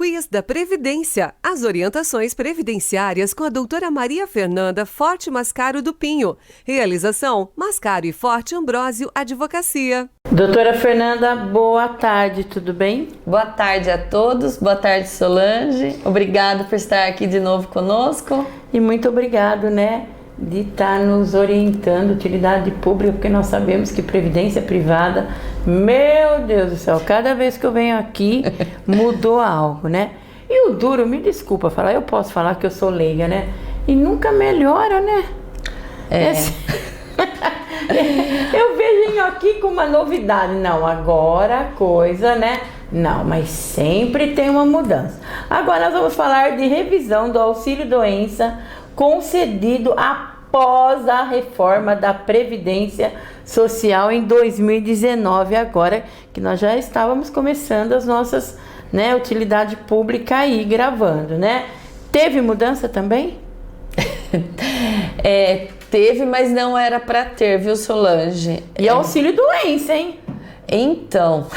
Quiz da Previdência. As orientações previdenciárias com a doutora Maria Fernanda Forte Mascaro do Pinho. Realização: Mascaro e Forte Ambrósio Advocacia. Doutora Fernanda, boa tarde, tudo bem? Boa tarde a todos, boa tarde Solange, obrigado por estar aqui de novo conosco. E muito obrigado, de estar nos orientando, utilidade pública, porque nós sabemos que previdência privada, meu Deus do céu, cada vez que eu venho aqui mudou algo, E o duro, me desculpa falar, eu posso falar que eu sou leiga, E nunca melhora, Eu vejo aqui com uma novidade, não, agora a coisa, Não, mas sempre tem uma mudança. Agora nós vamos falar de revisão do auxílio-doença concedido após a reforma da Previdência Social em 2019, agora que nós já estávamos começando as nossas, utilidade pública aí, gravando, Teve mudança também? Teve, mas não era para ter, viu, Solange? E auxílio-doença, hein? Então,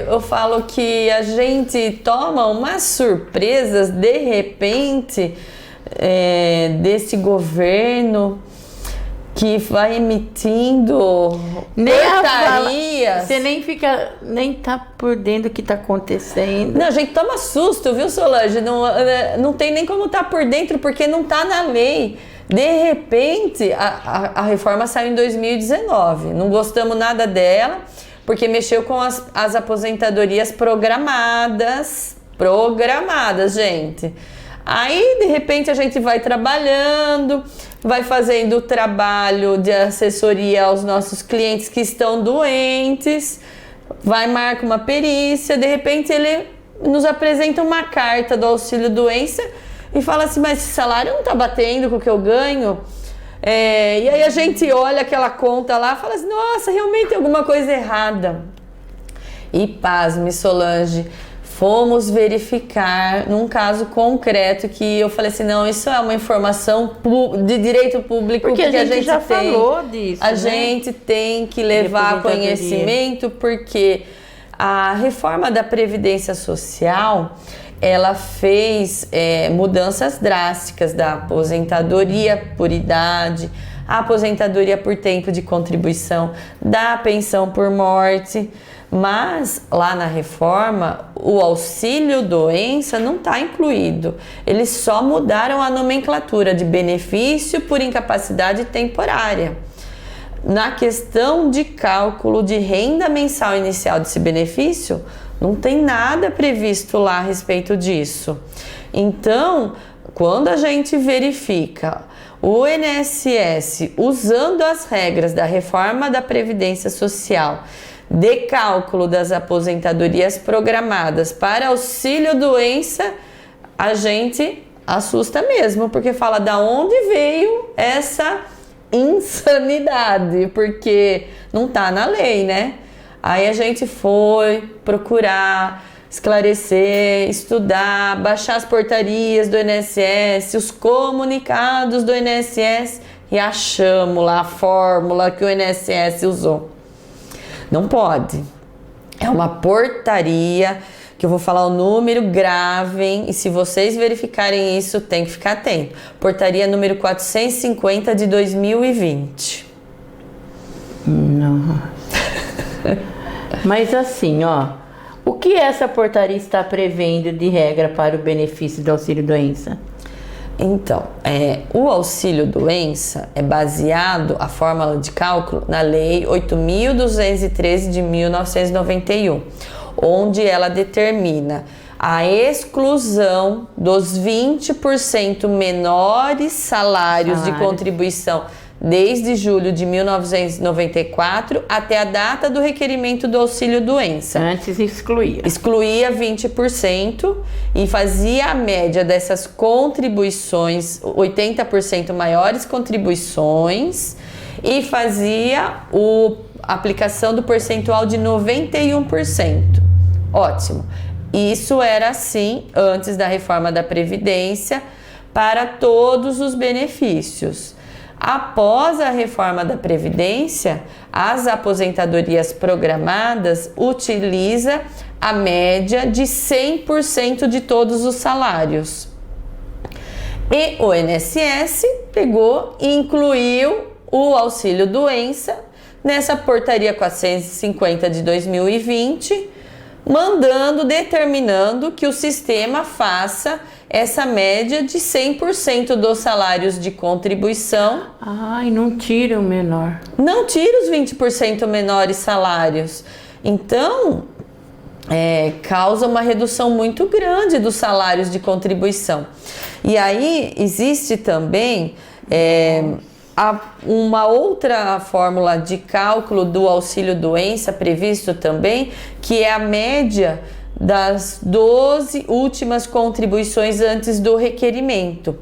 eu falo que a gente toma umas surpresas de repente desse governo que vai emitindo portarias. Você nem tá por dentro do que tá acontecendo. Não, a gente toma susto, viu, Solange? Não tem nem como tá por dentro, porque não tá na lei. De repente, a reforma saiu em 2019. Não gostamos nada dela, porque mexeu com as aposentadorias programadas, gente. Aí, de repente, a gente vai trabalhando, vai fazendo o trabalho de assessoria aos nossos clientes que estão doentes, vai marcar uma perícia, de repente ele nos apresenta uma carta do auxílio-doença e fala assim, mas esse salário não tá batendo com o que eu ganho? E aí a gente olha aquela conta lá e fala assim, nossa, realmente tem alguma coisa errada. E pasme, Solange, fomos verificar num caso concreto que eu falei assim, não, isso é uma informação de direito público porque a gente já tem, falou disso, a gente tem que levar conhecimento, porque a reforma da Previdência Social, ela fez mudanças drásticas da aposentadoria por idade, a aposentadoria por tempo de contribuição, da pensão por morte. Mas lá na reforma, o auxílio-doença não está incluído. Eles só mudaram a nomenclatura de benefício por incapacidade temporária. Na questão de cálculo de renda mensal inicial desse benefício, não tem nada previsto lá a respeito disso. Então, quando a gente verifica o INSS usando as regras da reforma da Previdência Social de cálculo das aposentadorias programadas para auxílio-doença, a gente assusta mesmo, porque fala da onde veio essa insanidade, porque não tá na lei, Aí a gente foi procurar esclarecer, estudar, baixar as portarias do INSS, os comunicados do INSS e achamos lá a fórmula que o INSS usou. Não pode. É uma portaria que eu vou falar o número, gravem, e se vocês verificarem isso, tem que ficar atento. Portaria número 450 de 2020. Nossa. Mas assim, o que essa portaria está prevendo de regra para o benefício do auxílio-doença? Então, o auxílio-doença é baseado, a fórmula de cálculo, na Lei 8.213 de 1991, onde ela determina a exclusão dos 20% menores salários de contribuição desde julho de 1994 até a data do requerimento do auxílio-doença. Antes excluía. Excluía 20% e fazia a média dessas contribuições, 80% maiores contribuições, e fazia a aplicação do percentual de 91%. Ótimo. Isso era assim antes da reforma da Previdência para todos os benefícios. Após a reforma da Previdência, as aposentadorias programadas utilizam a média de 100% de todos os salários. E o INSS pegou e incluiu o auxílio-doença nessa portaria 450 de 2020, determinando que o sistema faça essa média de 100% dos salários de contribuição. E não tira o menor. Não tira os 20% menores salários. Então, causa uma redução muito grande dos salários de contribuição. E aí existe também uma outra fórmula de cálculo do auxílio-doença previsto também, que é a média das 12 últimas contribuições antes do requerimento.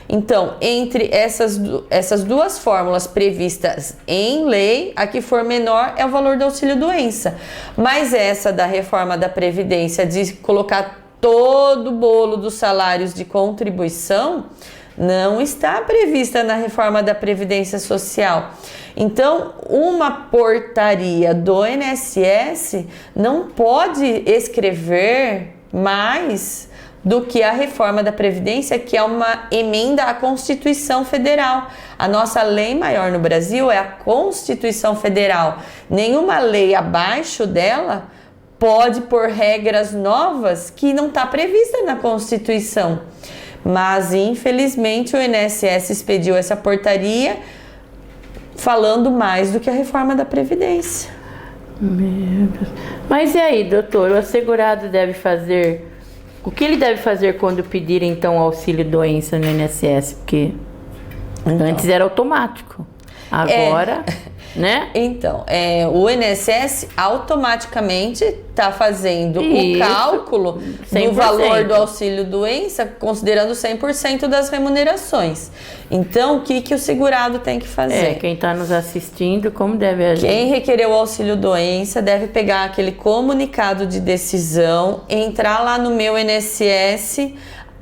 Então, entre essas duas fórmulas previstas em lei, a que for menor é o valor do auxílio-doença. Mas essa da reforma da Previdência de colocar todo o bolo dos salários de contribuição não está prevista na reforma da Previdência Social. Então, uma portaria do INSS não pode escrever mais do que a reforma da Previdência, que é uma emenda à Constituição Federal. A nossa lei maior no Brasil é a Constituição Federal. Nenhuma lei abaixo dela pode pôr regras novas que não está prevista na Constituição. Mas, infelizmente, o INSS expediu essa portaria falando mais do que a reforma da Previdência. Meu Deus. Mas e aí, doutor, o assegurado deve fazer... O que ele deve fazer quando pedir, então, auxílio-doença no INSS? Porque antes era automático. Agora, né? Então, o INSS automaticamente está fazendo o cálculo 100%. Do valor do auxílio-doença, considerando 100% das remunerações. Então, o que o segurado tem que fazer? Quem está nos assistindo, como deve agir? Quem requereu o auxílio-doença deve pegar aquele comunicado de decisão, entrar lá no Meu INSS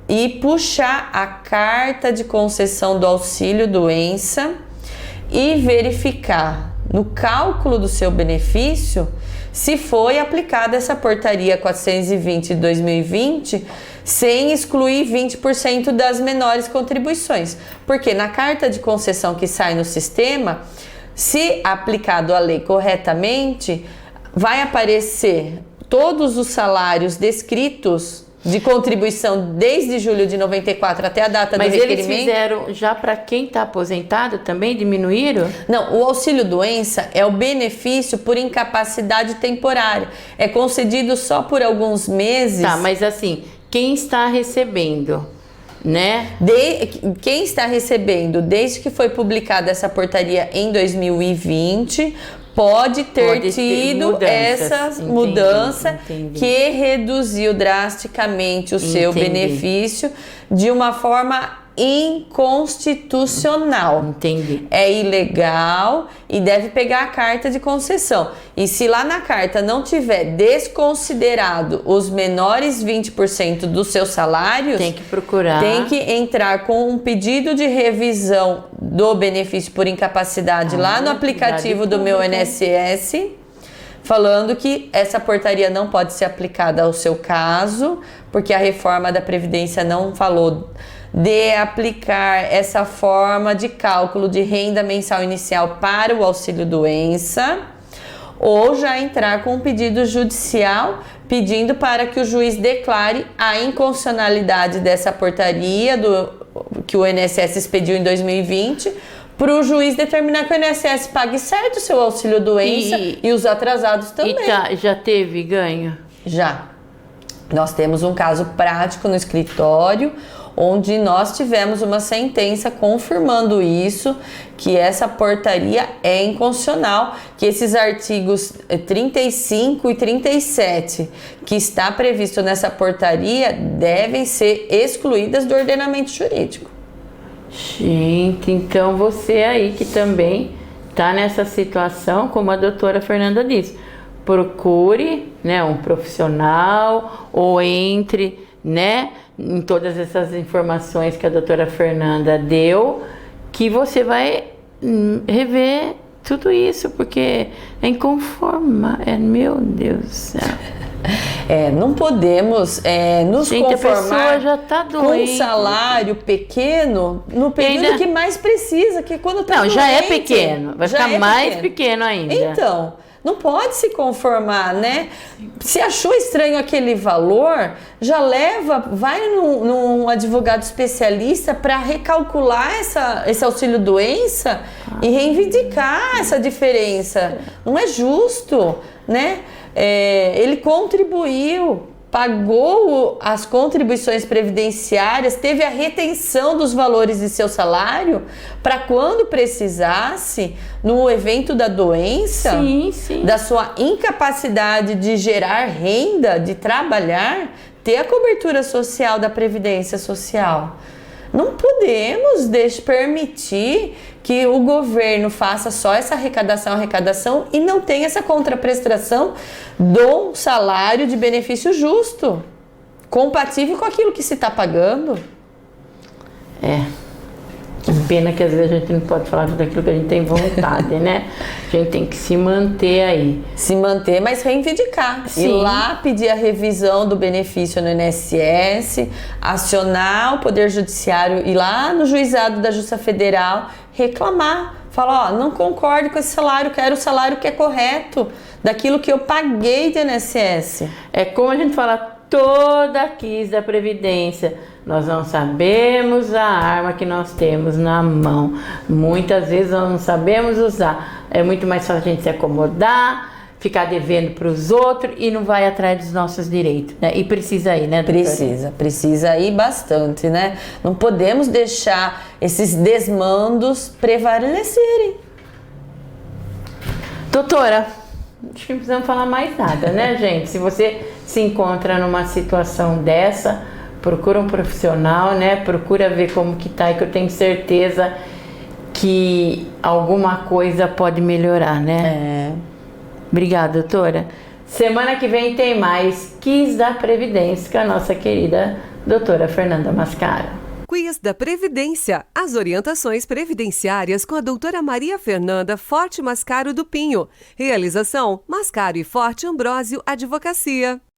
e puxar a carta de concessão do auxílio-doença e verificar no cálculo do seu benefício se foi aplicada essa portaria 420 de 2020 sem excluir 20% das menores contribuições. Porque na carta de concessão que sai no sistema, se aplicado a lei corretamente, vai aparecer todos os salários descritos de contribuição desde julho de 94 até a data do requerimento. Mas eles fizeram já para quem está aposentado também? Diminuíram? Não, o auxílio-doença é o benefício por incapacidade temporária. É concedido só por alguns meses. Tá, mas assim, quem está recebendo, né? Quem está recebendo desde que foi publicada essa portaria em 2020... pode ter tido essa mudança que reduziu drasticamente o seu benefício de uma forma inconstitucional. Entendi. É ilegal e deve pegar a carta de concessão. E se lá na carta não tiver desconsiderado os menores 20% dos seus salários, tem que procurar. Tem que entrar com um pedido de revisão do benefício por incapacidade lá no aplicativo do Meu INSS, falando que essa portaria não pode ser aplicada ao seu caso, porque a reforma da Previdência não falou de aplicar essa forma de cálculo de renda mensal inicial para o auxílio-doença, ou já entrar com um pedido judicial pedindo para que o juiz declare a inconstitucionalidade dessa portaria que o INSS expediu em 2020, para o juiz determinar que o INSS pague certo o seu auxílio-doença e os atrasados também. E já teve ganho? Já. Nós temos um caso prático no escritório, onde nós tivemos uma sentença confirmando isso, que essa portaria é inconstitucional, que esses artigos 35 e 37, que está previsto nessa portaria, devem ser excluídas do ordenamento jurídico. Gente, então você aí que também está nessa situação, como a doutora Fernanda disse, procure, né, um profissional ou entre, né, em todas essas informações que a doutora Fernanda deu, que você vai rever tudo isso, porque é inconformar. Meu Deus do céu. Não podemos nos conformar a pessoa já tá com um salário pequeno no período que mais precisa, que quando tá doente, já é pequeno, vai ficar mais pequeno ainda. Então, não pode se conformar, né? Se achou estranho aquele valor, já vai num advogado especialista para recalcular esse auxílio doença e reivindicar essa diferença. Não é justo, né? Ele contribuiu, pagou as contribuições previdenciárias, teve a retenção dos valores de seu salário para quando precisasse, no evento da doença, da sua incapacidade de gerar renda, de trabalhar, ter a cobertura social da Previdência Social. Não podemos permitir que o governo faça só essa arrecadação e não tenha essa contraprestação do salário de benefício justo, compatível com aquilo que se está pagando. Que pena que às vezes a gente não pode falar tudo aquilo que a gente tem vontade, né? A gente tem que se manter aí. Se manter, mas reivindicar. Sim. Ir lá pedir a revisão do benefício no INSS, acionar o Poder Judiciário, ir lá no juizado da Justiça Federal, reclamar. Falar, não concordo com esse salário, quero o salário que é correto, daquilo que eu paguei de INSS. É como a gente fala, toda quis da Previdência. Nós não sabemos a arma que nós temos na mão. Muitas vezes nós não sabemos usar. É muito mais fácil a gente se acomodar, ficar devendo para os outros e não vai atrás dos nossos direitos, né? E precisa ir, né, doutora? Precisa ir bastante, né? Não podemos deixar esses desmandos prevalecerem. Doutora, acho que não precisamos falar mais nada, né, gente? Se você se encontra numa situação dessa, procura um profissional, né? Procura ver como que tá, e que eu tenho certeza que alguma coisa pode melhorar, né? Obrigada, doutora. Semana que vem tem mais Quiz da Previdência com a nossa querida doutora Fernanda Mascaro. Quiz da Previdência. As orientações previdenciárias com a doutora Maria Fernanda Forte Mascaro do Pinho. Realização: Mascaro e Forte Ambrósio Advocacia.